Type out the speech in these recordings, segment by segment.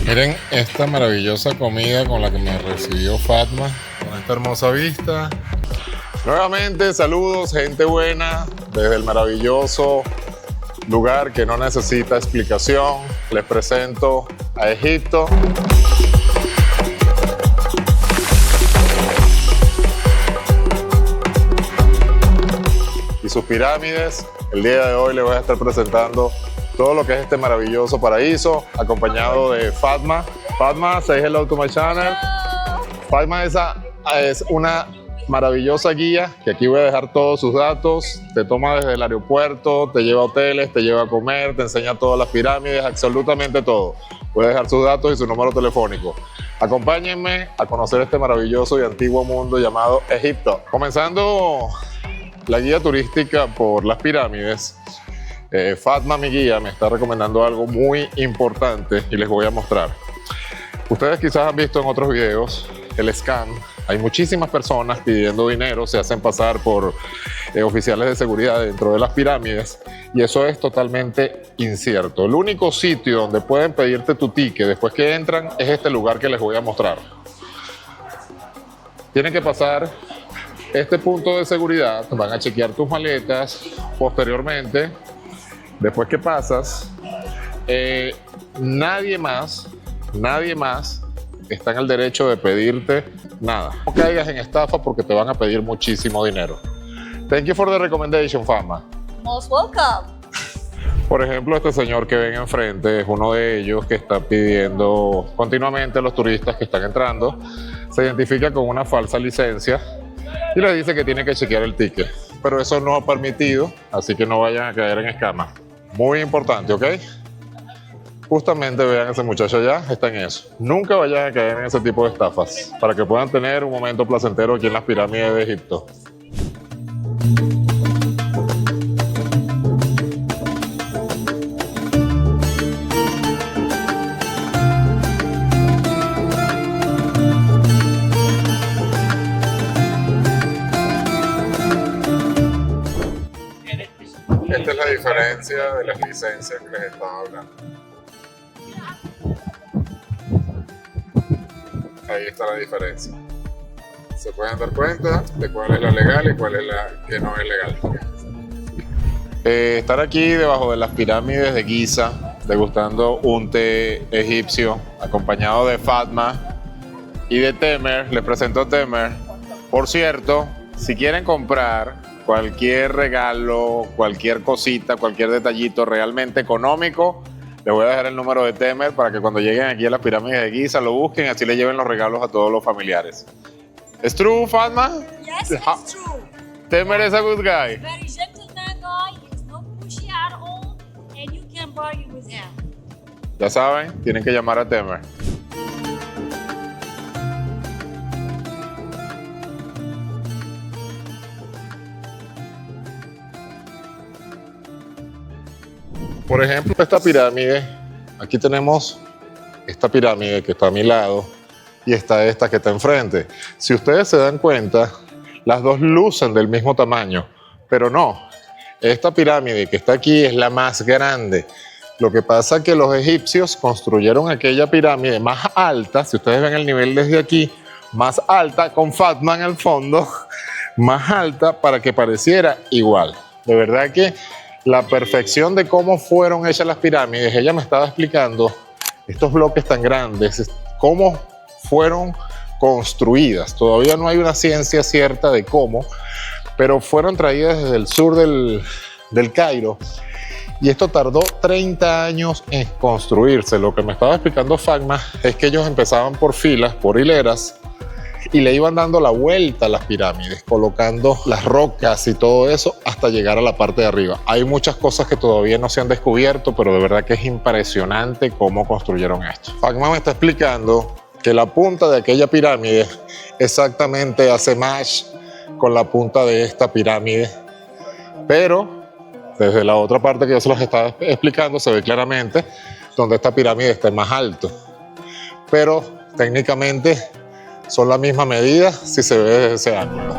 Miren esta maravillosa comida con la que me recibió Fatma, con esta hermosa vista. Nuevamente, saludos, gente buena, desde el maravilloso lugar que no necesita explicación. Les presento a Egipto. Y sus pirámides. El día de hoy les voy a estar presentando todo lo que es este maravilloso paraíso, acompañado de Fatma. Fatma, say hello to my channel. Fatma es una maravillosa guía, que aquí voy a dejar todos sus datos. Te toma desde el aeropuerto, te lleva a hoteles, te lleva a comer, te enseña todas las pirámides, absolutamente todo. Voy a dejar sus datos y su número telefónico. Acompáñenme a conocer este maravilloso y antiguo mundo llamado Egipto. Comenzando la guía turística por las pirámides, Fatma, mi guía, me está recomendando algo muy importante y les voy a mostrar. Ustedes quizás han visto en otros videos el scam. Hay muchísimas personas pidiendo dinero, se hacen pasar por oficiales de seguridad dentro de las pirámides, y eso es totalmente incierto. El único sitio donde pueden pedirte tu ticket después que entran es este lugar que les voy a mostrar. Tienen que pasar este punto de seguridad, van a chequear tus maletas. Posteriormente, después que pasas, nadie más está en el derecho de pedirte nada. No caigas en estafa porque te van a pedir muchísimo dinero. Thank you for the recommendation, Fatma. Most welcome. Por ejemplo, este señor que ven enfrente es uno de ellos que está pidiendo continuamente a los turistas que están entrando. Se identifica con una falsa licencia y le dice que tiene que chequear el ticket. Pero eso no ha permitido, así que no vayan a caer en escamas. Muy importante, ¿ok? Justamente vean a ese muchacho allá, está en eso. Nunca vayan a caer en ese tipo de estafas, para que puedan tener un momento placentero aquí en las pirámides de Egipto. Esta es la diferencia de las licencias que les estaba hablando. Ahí está la diferencia. Se pueden dar cuenta de cuál es la legal y cuál es la que no es legal. Estar aquí debajo de las pirámides de Giza, degustando un té egipcio, acompañado de Fatma y de Temer. Les presento a Temer. Por cierto, si quieren comprar cualquier regalo, cualquier cosita, cualquier detallito realmente económico, les voy a dejar el número de Temer para que cuando lleguen aquí a las pirámides de Giza lo busquen y así le lleven los regalos a todos los familiares. ¿Es true, Fatma? Yes, it's true. Temer is a good guy. Very gentleman guy. He's not pushy at all, and you can bargain with him. Ya saben, tienen que llamar a Temer. Por ejemplo, esta pirámide, aquí tenemos esta pirámide que está a mi lado y está esta que está enfrente. Si ustedes se dan cuenta, las dos lucen del mismo tamaño, pero no. Esta pirámide que está aquí es la más grande. Lo que pasa es que los egipcios construyeron aquella pirámide más alta, si ustedes ven el nivel desde aquí, más alta, con Fatma en el fondo, más alta para que pareciera igual. De verdad que la perfección de cómo fueron hechas las pirámides, ella me estaba explicando estos bloques tan grandes, cómo fueron construidas. Todavía no hay una ciencia cierta de cómo, pero fueron traídas desde el sur del Cairo, y esto tardó 30 años en construirse. Lo que me estaba explicando Fatma es que ellos empezaban por filas, por hileras, y le iban dando la vuelta a las pirámides, colocando las rocas y todo eso hasta llegar a la parte de arriba. Hay muchas cosas que todavía no se han descubierto, pero de verdad que es impresionante cómo construyeron esto. Fatma me está explicando que la punta de aquella pirámide exactamente hace match con la punta de esta pirámide, pero desde la otra parte que yo se los estaba explicando se ve claramente donde esta pirámide está más alto, pero técnicamente son la misma medida si se ve desde ese ángulo.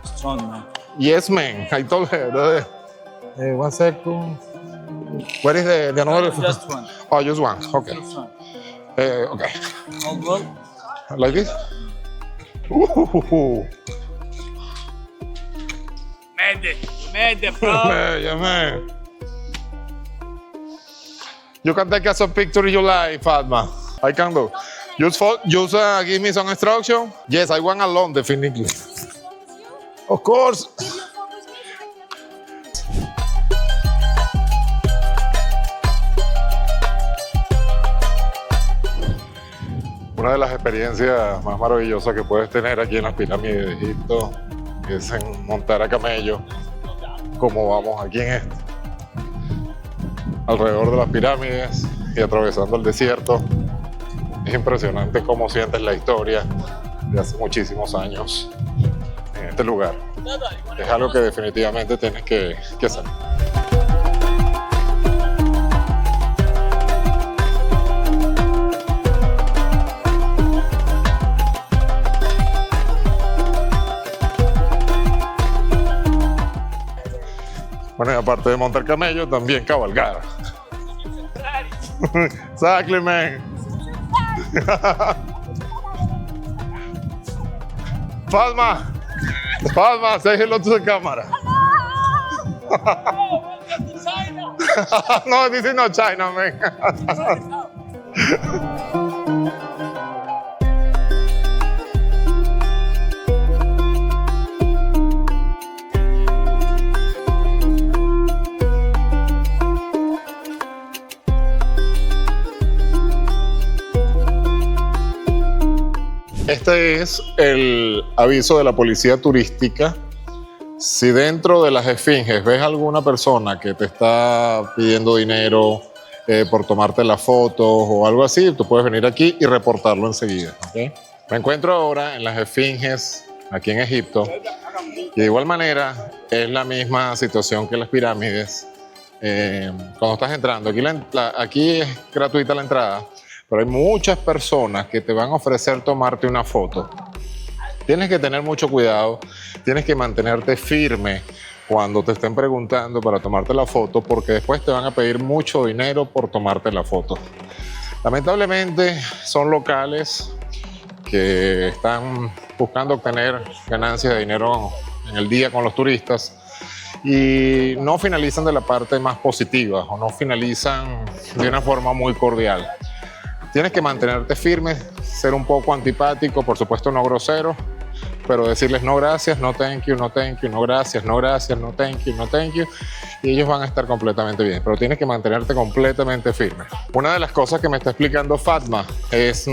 Strong man. Yes, man. I told her. 1 second. What is the another? Just one. Oh, just one. Okay. Just one. Okay. All well. Like this? Ooh. Made it, bro. Yeah, man. You can take us a picture you like, Fatma. I can do. Just give me some instruction. Yes, I want alone, definitely. Of course. Una de las experiencias más maravillosas que puedes tener aquí en las pirámides de Egipto es en montar a camello, como vamos aquí en esto, alrededor de las pirámides y atravesando el desierto. Es impresionante cómo sientes la historia de hace muchísimos años en este lugar. Es algo que definitivamente tienes que hacer. Bueno, y aparte de montar camello, también cabalgar. Exactly, man. Fatma, say hello to the camera. No, this is not China, man. Este es el aviso de la policía turística. Si dentro de las esfinges ves alguna persona que te está pidiendo dinero por tomarte las fotos o algo así, tú puedes venir aquí y reportarlo enseguida. ¿Okay? Me encuentro ahora en las esfinges aquí en Egipto y de igual manera es la misma situación que las pirámides. Cuando estás entrando, aquí es gratuita la entrada, pero hay muchas personas que te van a ofrecer tomarte una foto. Tienes que tener mucho cuidado, tienes que mantenerte firme cuando te estén preguntando para tomarte la foto, porque después te van a pedir mucho dinero por tomarte la foto. Lamentablemente son locales que están buscando obtener ganancias de dinero en el día con los turistas y no finalizan de la parte más positiva o no finalizan de una forma muy cordial. Tienes que mantenerte firme, ser un poco antipático, por supuesto no grosero, pero decirles no gracias, no thank you, no thank you, no gracias, no gracias, no thank you, no thank you, y ellos van a estar completamente bien, pero tienes que mantenerte completamente firme. Una de las cosas que me está explicando Fatma es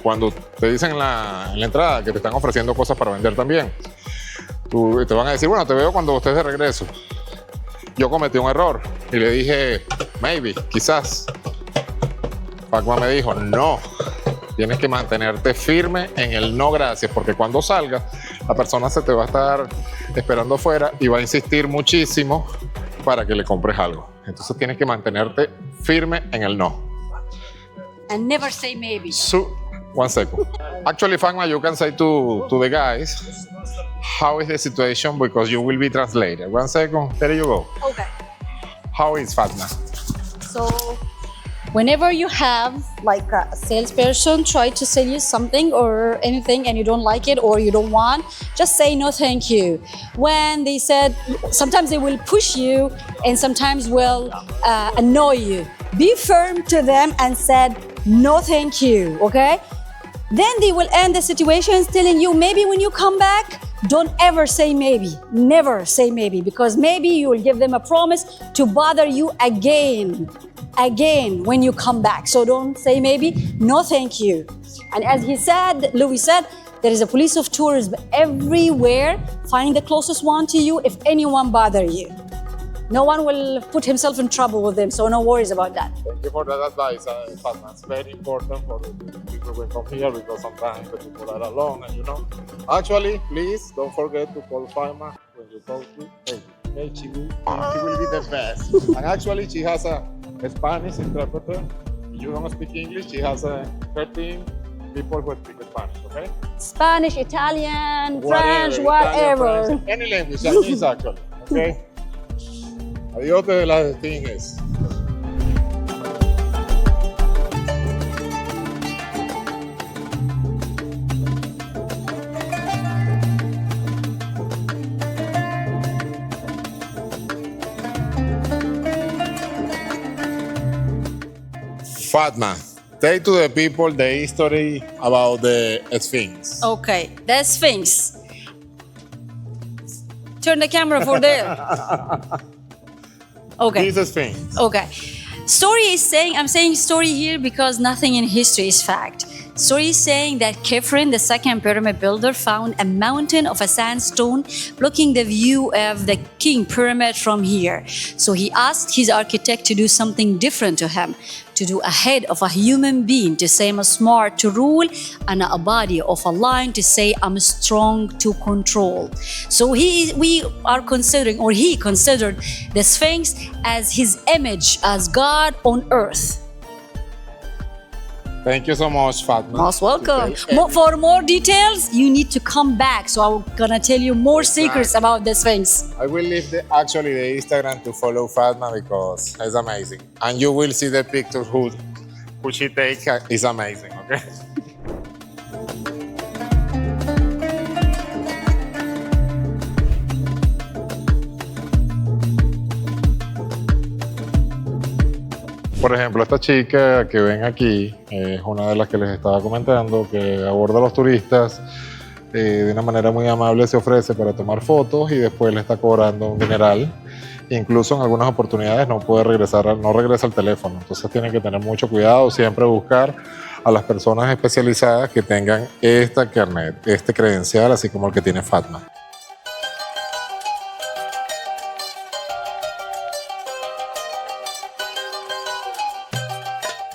cuando te dicen en la entrada que te están ofreciendo cosas para vender también. Te van a decir, bueno, te veo cuando estés de regreso. Yo cometí un error y le dije, maybe, quizás. Fatma me dijo, no, tienes que mantenerte firme en el no gracias, porque cuando salgas, la persona se te va a estar esperando afuera y va a insistir muchísimo para que le compres algo. Entonces tienes que mantenerte firme en el no. And never say maybe. So, 1 second. Actually, Fatma, you can say to the guys, how is the situation, because you will be translated. 1 second, there you go. Okay. How is Fatma? So, whenever you have like a salesperson try to sell you something or anything and you don't like it or you don't want, just say no thank you. When they said, sometimes they will push you and sometimes will annoy you. Be firm to them and said no thank you, okay? Then they will end the situations telling you maybe when you come back, don't ever say maybe, never say maybe, because maybe you will give them a promise to bother you again when you come back. So don't say maybe, no thank you. And as Louis said, there is a police of tourism everywhere. Find the closest one to you if anyone bother you. No one will put himself in trouble with them, so no worries about that. Thank you for that advice, Fatma. It's very important for the people who come here because sometimes the people are alone and you know. Actually, please don't forget to call Fatma when you talk to her. She will be the best. And actually, she has a Spanish interpreter. If you don't speak English, she has 13 people who speak Spanish, okay? Spanish, Italian, Italian, French, whatever. French, any language, Chinese actually. Okay. Adiós de las esfinges. Fatma, tell to the people the history about the Sphinx. Okay, the Sphinx. Turn the camera for there. Okay. This Sphinx. Okay. Story is saying, I'm saying story here because nothing in history is fact. Story is saying that Khephren, the second pyramid builder, found a mountain of a sandstone blocking the view of the king pyramid from here. So he asked his architect to do something different to him, to do a head of a human being to say I'm smart to rule, and a body of a lion to say I'm strong to control. So we are considering, or he considered the Sphinx as his image as God on earth. Thank you so much, Fatma. Most welcome. Okay. For more details, you need to come back. So I'm gonna tell you more secrets about the Sphinx. I will leave the Instagram to follow Fatma because it's amazing. And you will see the pictures who she takes is amazing, okay? Por ejemplo, esta chica que ven aquí es una de las que les estaba comentando, que aborda a los turistas de una manera muy amable, se ofrece para tomar fotos y después le está cobrando un dineral. Incluso en algunas oportunidades no regresa al teléfono, entonces tienen que tener mucho cuidado, siempre buscar a las personas especializadas que tengan esta carnet, este credencial, así como el que tiene Fatma.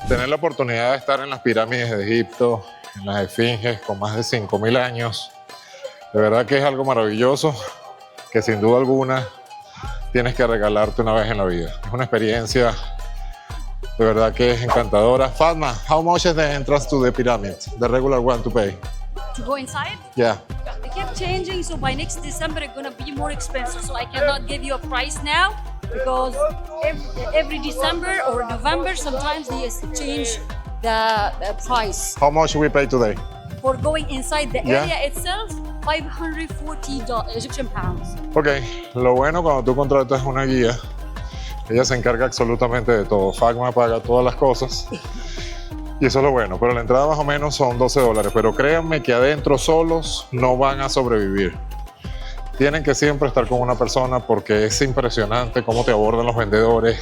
Tener la oportunidad de estar en las pirámides de Egipto, en las esfinges con más de 5.000 años, de verdad que es algo maravilloso que sin duda alguna tienes que regalarte una vez en la vida. Es una experiencia de verdad que es encantadora. Fatma, how much is the entrance to the pyramid? The regular one to pay? To go inside? Yeah. They kept changing, so by next December it's gonna be more expensive. So I cannot give you a price now because every December or November sometimes they change the price. How much we pay today? For going inside the Yeah. area itself, $540 Egyptian pounds. Ok, lo bueno cuando tú contratas una guía, ella se encarga absolutamente de todo. Fatma paga todas las cosas y eso es lo bueno. Pero la entrada más o menos son $12, pero créanme que adentro solos no van a sobrevivir. Tienen que siempre estar con una persona porque es impresionante cómo te abordan los vendedores.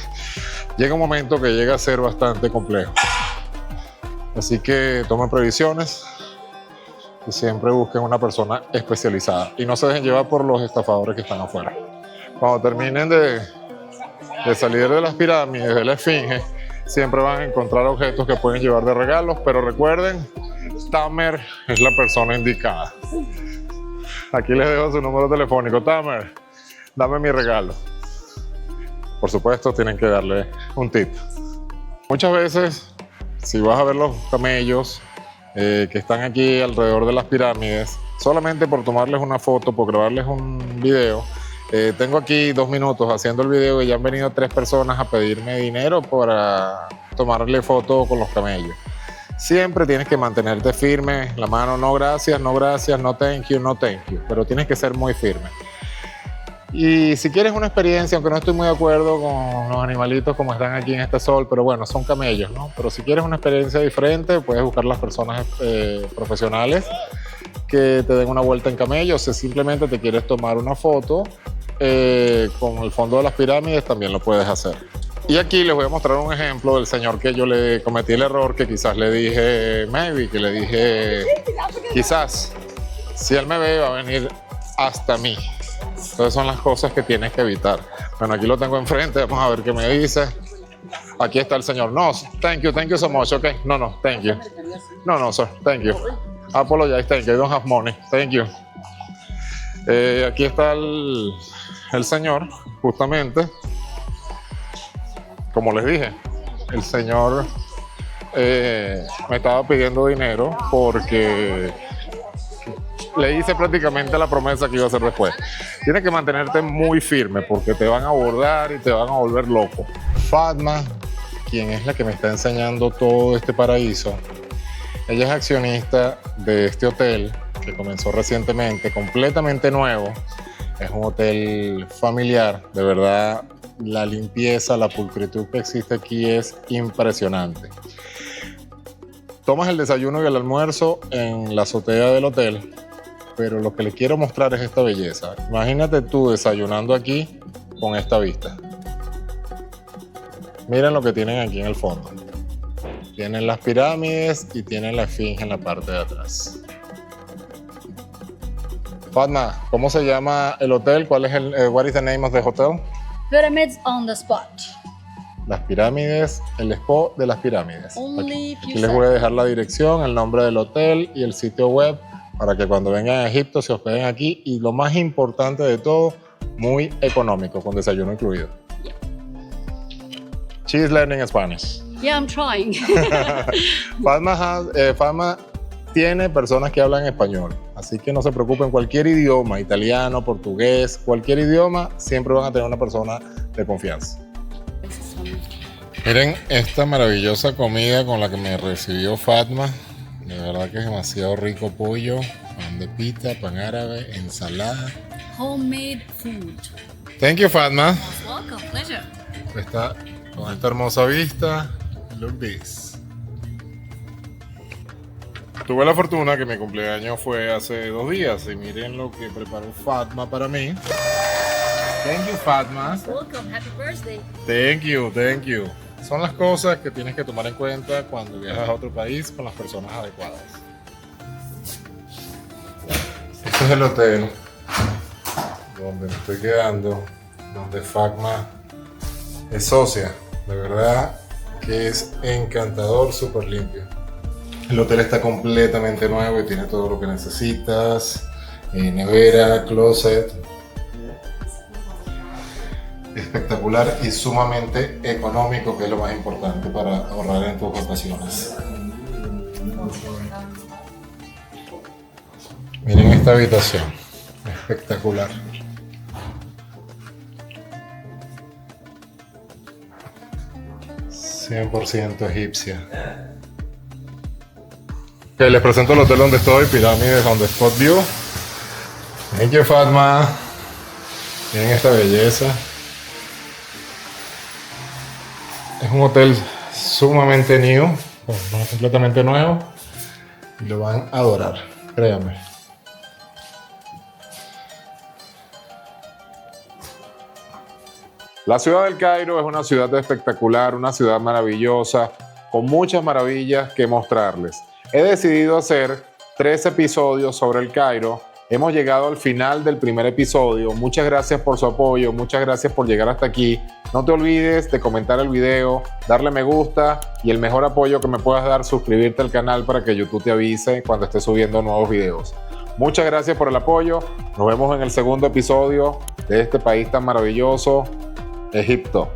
Llega un momento que llega a ser bastante complejo. Así que tomen previsiones y siempre busquen una persona especializada. Y no se dejen llevar por los estafadores que están afuera. Cuando terminen de salir de las pirámides, de la esfinge, siempre van a encontrar objetos que pueden llevar de regalos. Pero recuerden, Tamer es la persona indicada. Aquí les dejo su número telefónico. Tamer, dame mi regalo. Por supuesto, tienen que darle un tip. Muchas veces, si vas a ver los camellos que están aquí alrededor de las pirámides, solamente por tomarles una foto, por grabarles un video, tengo aquí 2 minutos haciendo el video y ya han venido 3 personas a pedirme dinero para tomarle foto con los camellos. Siempre tienes que mantenerte firme, la mano no gracias, no gracias, no thank you, no thank you, pero tienes que ser muy firme. Y si quieres una experiencia, aunque no estoy muy de acuerdo con los animalitos como están aquí en este sol, pero bueno, son camellos, ¿no? Pero si quieres una experiencia diferente, puedes buscar las personas profesionales que te den una vuelta en camello. Si simplemente te quieres tomar una foto con el fondo de las pirámides, también lo puedes hacer. Y aquí les voy a mostrar un ejemplo del señor que yo le cometí el error, que quizás le dije, que le dije, quizás, si él me ve, va a venir hasta mí. Entonces son las cosas que tienes que evitar. Bueno, aquí lo tengo enfrente, vamos a ver qué me dice. Aquí está el señor. No, thank you so much, okay. No, thank you. No, sir, thank you. Apologize, thank you, I don't have money, thank you. Aquí está el señor, justamente. Como les dije, el señor me estaba pidiendo dinero porque le hice prácticamente la promesa que iba a hacer después. Tienes que mantenerte muy firme porque te van a abordar y te van a volver loco. Fatma, quien es la que me está enseñando todo este paraíso, ella es accionista de este hotel que comenzó recientemente, completamente nuevo. Es un hotel familiar, de verdad. La limpieza, la pulcritud que existe aquí es impresionante. Tomas el desayuno y el almuerzo en la azotea del hotel, pero lo que les quiero mostrar es esta belleza. Imagínate tú desayunando aquí con esta vista. Miren lo que tienen aquí en el fondo. Tienen las pirámides y tienen la esfinge en la parte de atrás. Fatma, ¿cómo se llama el hotel? ¿Cuál es what is the name of the hotel? Pyramids on the spot. Las pirámides, el expo de las pirámides. Only few Aquí les voy a dejar la dirección, el nombre del hotel y el sitio web para que cuando vengan a Egipto se hospeden aquí. Y lo más importante de todo, muy económico, con desayuno incluido. Yeah. She is learning Spanish. Yeah, I'm trying. Fatma tiene personas que hablan español, así que no se preocupen, cualquier idioma, italiano, portugués, cualquier idioma, siempre van a tener una persona de confianza. Miren esta maravillosa comida con la que me recibió Fatma. De verdad que es demasiado rico: pollo, pan de pita, pan árabe, ensalada. Homemade food. Thank you, Fatma. Welcome, pleasure. Está con esta hermosa vista. Look this. Tuve la fortuna que mi cumpleaños fue hace 2 días y miren lo que preparó Fatma para mí. Thank you, Fatma. Welcome, happy birthday. Thank you, thank you. Son las cosas que tienes que tomar en cuenta cuando viajas a otro país con las personas adecuadas. Este es el hotel donde me estoy quedando, donde Fatma es socia. De verdad que es encantador, súper limpio. El hotel está completamente nuevo y tiene todo lo que necesitas. Nevera, closet. Espectacular y sumamente económico, que es lo más importante para ahorrar en tus vacaciones. Miren esta habitación, espectacular. ...100% egipcia. Ok, les presento el hotel donde estoy, Pirámides on the Spot View. Thank you, Fatma. Miren esta belleza. Es un hotel sumamente new, completamente nuevo, y lo van a adorar, créanme. La ciudad del Cairo es una ciudad espectacular, una ciudad maravillosa, con muchas maravillas que mostrarles. He decidido hacer 3 episodios sobre el Cairo. Hemos llegado al final del primer episodio. Muchas gracias por su apoyo, muchas gracias por llegar hasta aquí. No te olvides de comentar el video, darle me gusta y el mejor apoyo que me puedas dar, suscribirte al canal para que YouTube te avise cuando esté subiendo nuevos videos. Muchas gracias por el apoyo. Nos vemos en el segundo episodio de este país tan maravilloso, Egipto.